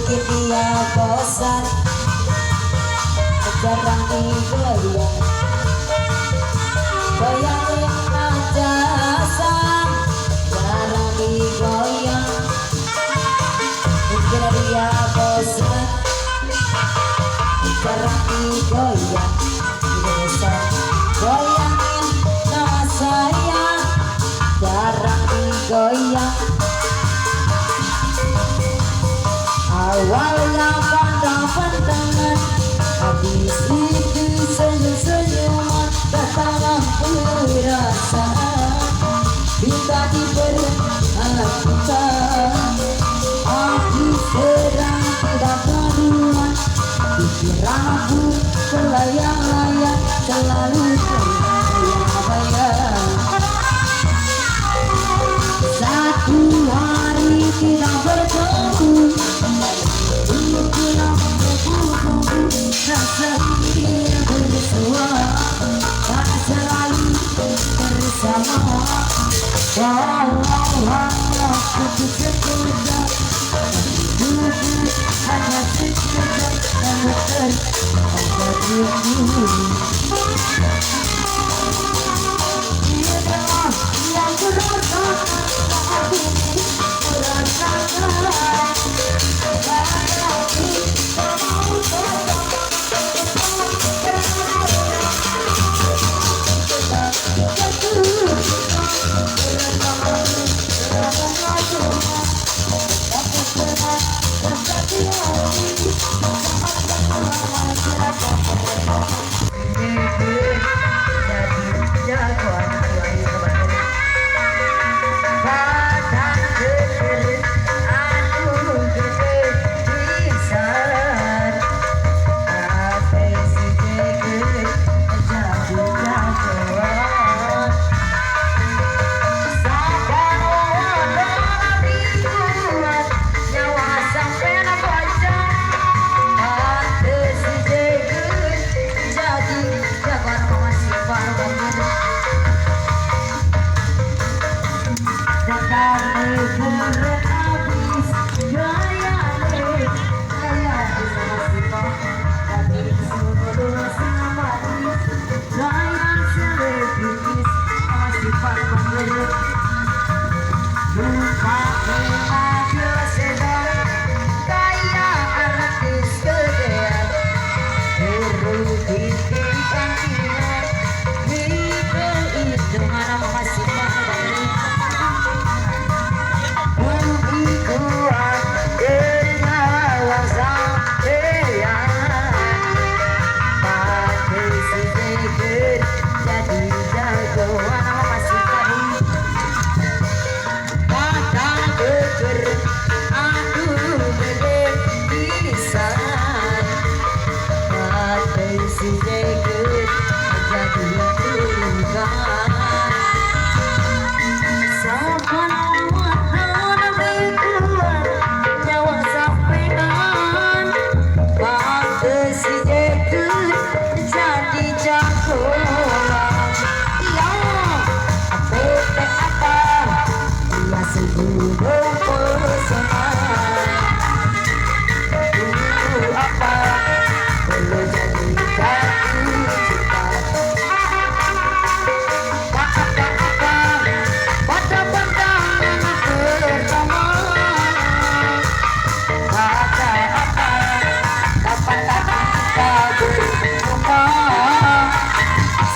bikin dia bosan, jarang digoyang. Goyangin aja sang, jarang digoyang. Bikin dia bosan, jarang digoyang. Bosan, goyangin nama saya, jarang digoyang. Awalnya pandang-pandangan, habis itu senyum-senyuman, datang perasaan, minta diperhatikan. Aku sedang tidak karuan, pikiranku terlayang-layang, selalu terbayang-bayang. Satu hari tidak bertemu, rasa ini bersua, tak selalu bersama. Walau putus sekejap, putus hanya sekejap, dan terangkat rindu. Inilah yang kurasakan, aku merasakan.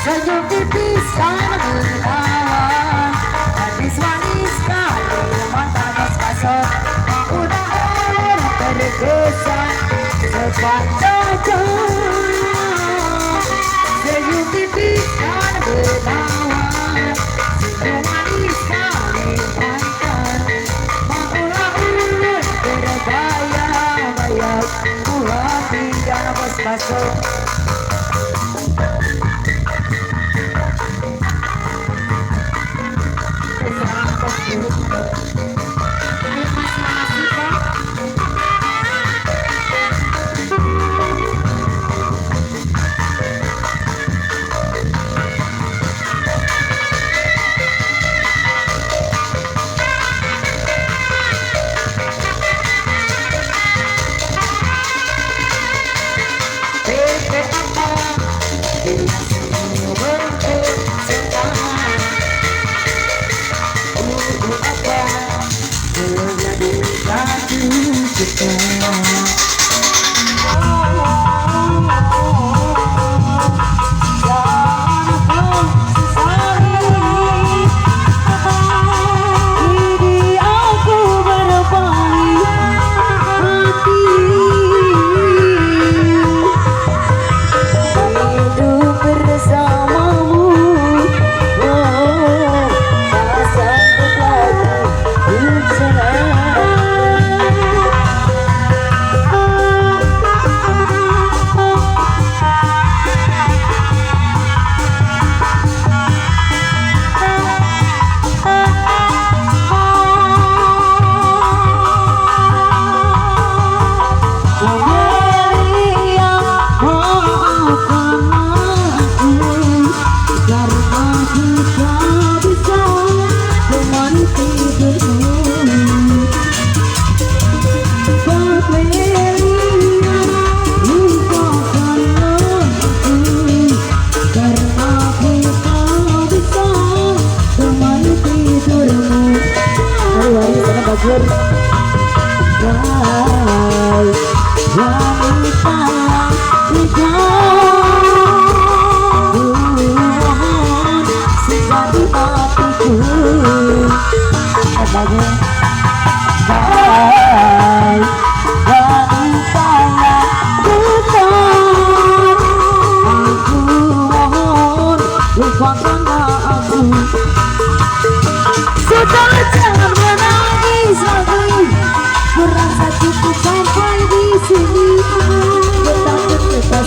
Senyum tipis sana berkawan, hadis manis kali mata pas-pasan, udah orang terkesan sepanjang jalan. Senyum tipis sana berkawan, senyum manis kali mantan, maulah ulun berbayang-bayang, buat tinggal pas-pasan.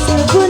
sebuah